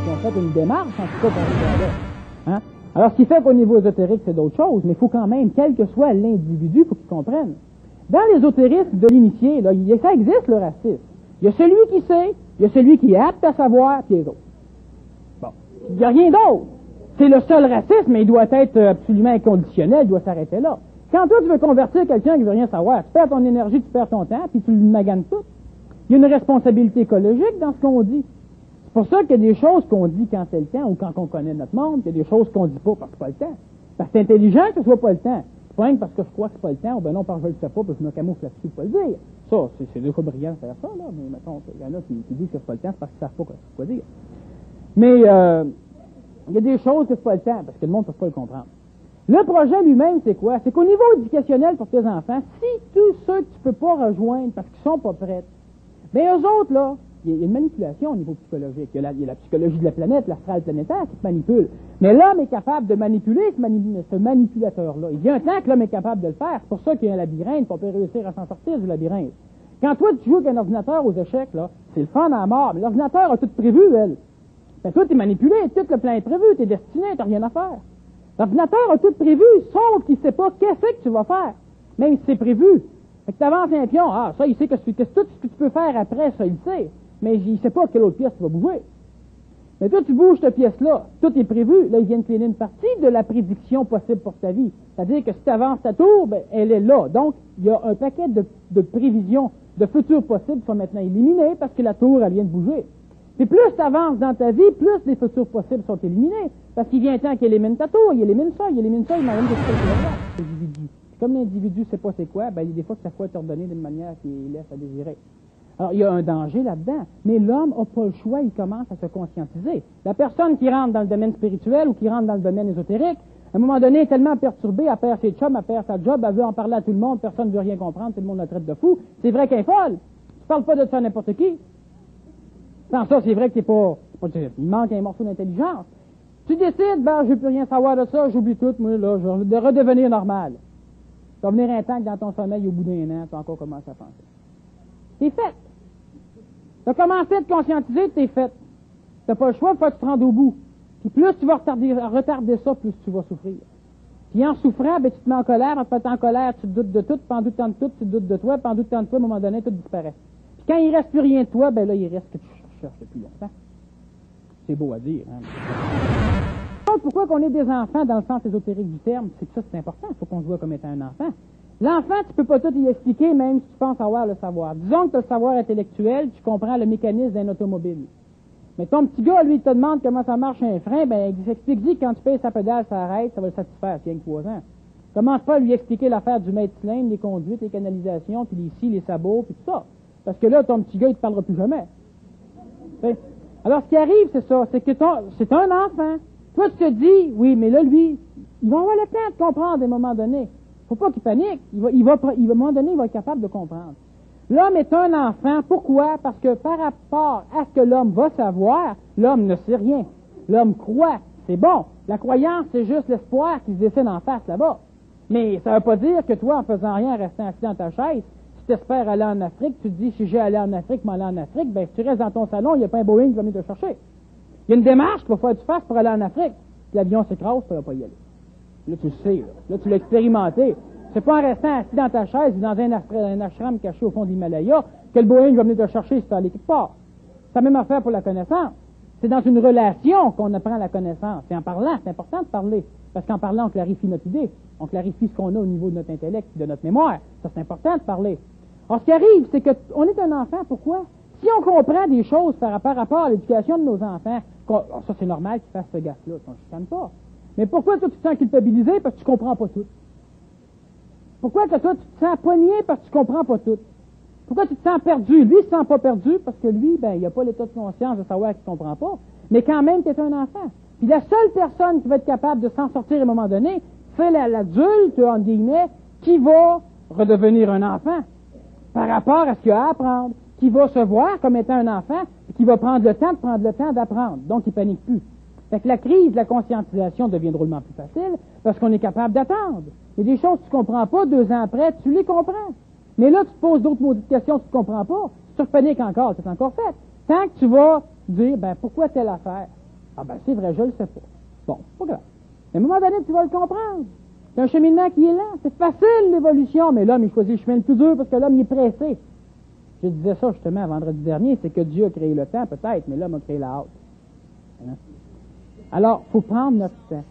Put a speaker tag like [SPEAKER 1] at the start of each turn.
[SPEAKER 1] qui ont fait une démarche, en tout cas, pour arriver là. Hein? Alors, ce qui fait qu'au niveau ésotérique, c'est d'autres choses, mais il faut quand même, quel que soit l'individu, il faut qu'il comprenne. Dans l'ésotérisme de l'initié, là, ça existe, le racisme. Il y a celui qui sait, il y a celui qui est apte à savoir, puis les autres. Bon. Il n'y a rien d'autre. C'est le seul racisme, mais il doit être absolument inconditionnel, il doit s'arrêter là. Quand toi, tu veux convertir quelqu'un qui veut rien savoir, tu perds ton énergie, tu perds ton temps, puis tu le maganes tout. Il y a une responsabilité écologique dans ce qu'on dit. C'est pour ça qu'il y a des choses qu'on dit quand c'est le temps, ou quand on connaît notre monde, il y a des choses qu'on dit pas parce que c'est pas le temps. Parce que c'est intelligent que ce soit pas le temps. C'est pas rien parce que je crois que c'est pas le temps, ou ben non, parce que je le sais pas, puis je me camoufle là-dessus pour pas le dire. Ça, c'est deux fois brillant de faire ça, là, mais mettons, il y en a qui disent que c'est pas le temps, c'est parce qu'ils savent pas quoi dire. Mais, il y a des choses que c'est pas le temps, parce que le monde ne peut pas le comprendre. Le projet lui-même, c'est quoi? C'est qu'au niveau éducationnel pour tes enfants, si tous ceux que tu peux pas rejoindre parce qu'ils sont pas prêts, bien, eux autres, là, il y a une manipulation au niveau psychologique. Il y a la psychologie de la planète, l'astral planétaire qui te manipule. Mais l'homme est capable de manipuler ce manipulateur-là. Il y a un temps que l'homme est capable de le faire. C'est pour ça qu'il y a un labyrinthe, on peut réussir à s'en sortir du labyrinthe. Quand toi, tu joues avec un ordinateur aux échecs, là, c'est le fun à mort. Mais l'ordinateur a tout prévu, elle. Ben, toi, t'es manipulé, tout le plan est prévu, t'es destiné, t'as rien à faire. L'ordinateur a tout prévu, sauf qu'il sait pas qu'est-ce que tu vas faire. Même si c'est prévu. Fait que t'avances un pion, ça, il sait que tout ce que tu peux faire après, ça, il sait. Mais il sait pas quelle autre pièce tu vas bouger. Mais toi, tu bouges cette pièce-là, tout est prévu, là, il vient de cliner une partie de la prédiction possible pour ta vie. C'est-à-dire que si tu avances ta tour, ben, elle est là. Donc, il y a un paquet de prévisions, de futurs possibles qui sont maintenant éliminés parce que la tour, elle vient de bouger. Puis plus tu avances dans ta vie, plus les futurs possibles sont éliminés. Parce qu'il vient un temps qu'il élimine ta tour, il élimine ça, il m'en donne des choses. Comme l'individu ne sait pas c'est quoi, ben, il y a des fois que ça faut être ordonné d'une manière qui laisse à désirer. Alors, il y a un danger là-dedans, mais l'homme n'a pas le choix, il commence à se conscientiser. La personne qui rentre dans le domaine spirituel ou qui rentre dans le domaine ésotérique, à un moment donné, est tellement perturbée, elle perd ses chums, elle perd sa job, elle veut en parler à tout le monde, personne ne veut rien comprendre, tout le monde la traite de fou. C'est vrai qu'elle est folle. Tu parles pas de ça à n'importe qui. Sans ça, c'est vrai que il manque un morceau d'intelligence. Tu décides, je veux plus rien savoir de ça, j'oublie tout, moi, là, je vais redevenir normal. Tu vas venir un temps que dans ton sommeil, au bout d'un an, tu vas encore commencer à penser. C'est fait. Tu as commencé à te conscientiser, t'es fait. Tu n'as pas le choix, il faut que tu te rendes au bout. Puis plus tu vas retarder ça, plus tu vas souffrir. Puis en souffrant, tu te mets en colère, en te mettant en colère, tu te doutes de tout, pendant tout le temps de tout, tu te doutes de toi, pendant tout le temps de toi, à un moment donné, tout disparaît. Puis quand il ne reste plus rien de toi, là, il reste que tu cherches depuis longtemps. C'est beau à dire, hein. Pourquoi qu'on est des enfants dans le sens ésotérique du terme, c'est que ça, c'est important, il faut qu'on se voit comme étant un enfant. L'enfant, tu peux pas tout y expliquer, même si tu penses avoir le savoir. Disons que tu as le savoir intellectuel, tu comprends le mécanisme d'un automobile. Mais ton petit gars, lui, il te demande comment ça marche un frein, il s'explique que quand tu payes sa pédale, ça arrête, ça va le satisfaire, s'il y a que 3 ans. Commence pas à lui expliquer l'affaire du mètre cylindre, les conduites, les canalisations, puis les scies, les sabots, puis tout ça. Parce que là, ton petit gars, il te parlera plus jamais. T'sais? Alors, ce qui arrive, c'est ça, c'est que c'est un enfant. Toi, tu te dis, oui, mais là, lui, il va avoir le temps de comprendre à un moment donné. Faut pas qu'il panique. À un moment donné, il va être capable de comprendre. L'homme est un enfant. Pourquoi? Parce que par rapport à ce que l'homme va savoir, l'homme ne sait rien. L'homme croit. C'est bon. La croyance, c'est juste l'espoir qui se dessine en face là-bas. Mais ça ne veut pas dire que toi, en faisant rien, en restant assis dans ta chaise, si tu espères aller en Afrique, tu te dis, si j'ai allé en Afrique, m'aller en Afrique, si tu restes dans ton salon, il n'y a pas un Boeing qui va venir te chercher. Il y a une démarche qu'il va falloir que tu fasses pour aller en Afrique. Si l'avion s'écrase, tu ne vas pas y aller. Là, tu le sais. Là, tu l'as expérimenté. C'est pas en restant assis dans ta chaise ou dans un ashram caché au fond de l'Himalaya que le Boeing va venir te chercher si tu es allé quelque part. C'est la même affaire pour la connaissance. C'est dans une relation qu'on apprend la connaissance. Et en parlant, c'est important de parler. Parce qu'en parlant, on clarifie notre idée. On clarifie ce qu'on a au niveau de notre intellect et de notre mémoire. Ça, c'est important de parler. Alors, ce qui arrive, c'est qu'on est un enfant. Pourquoi? Si on comprend des choses par rapport à l'éducation de nos enfants, ça, c'est normal qu'ils fassent ce gaffe-là. On ne chicane pas. Mais pourquoi toi, tu te sens culpabilisé? Parce que tu comprends pas tout. Pourquoi que toi, tu te sens pogné parce que tu comprends pas tout? Pourquoi tu te sens perdu? Lui, il se sent pas perdu parce que lui, il n'a pas l'état de conscience de savoir qu'il ne comprend pas. Mais quand même, tu es un enfant. Puis la seule personne qui va être capable de s'en sortir à un moment donné, c'est l'adulte, entre guillemets, qui va redevenir un enfant par rapport à ce qu'il a à apprendre, qui va se voir comme étant un enfant, et qui va prendre le temps d'apprendre. Donc, il ne panique plus. Fait que la crise de la conscientisation devient drôlement plus facile parce qu'on est capable d'attendre. Il y a des choses que tu ne comprends pas, 2 ans après, tu les comprends. Mais là, tu te poses d'autres maudites questions que tu ne comprends pas. Tu te paniques encore, c'est encore fait. Tant que tu vas dire, pourquoi telle affaire? Ah ben c'est vrai, je le sais pas. Bon, pas grave. Mais à un moment donné, tu vas le comprendre. C'est un cheminement qui est lent. C'est facile, l'évolution, mais l'homme, il choisit le chemin le plus dur parce que l'homme, il est pressé. Je disais ça justement vendredi dernier, c'est que Dieu a créé le temps, peut-être, mais l'homme a créé la hâte. Hein? Alors, il faut prendre notre temps.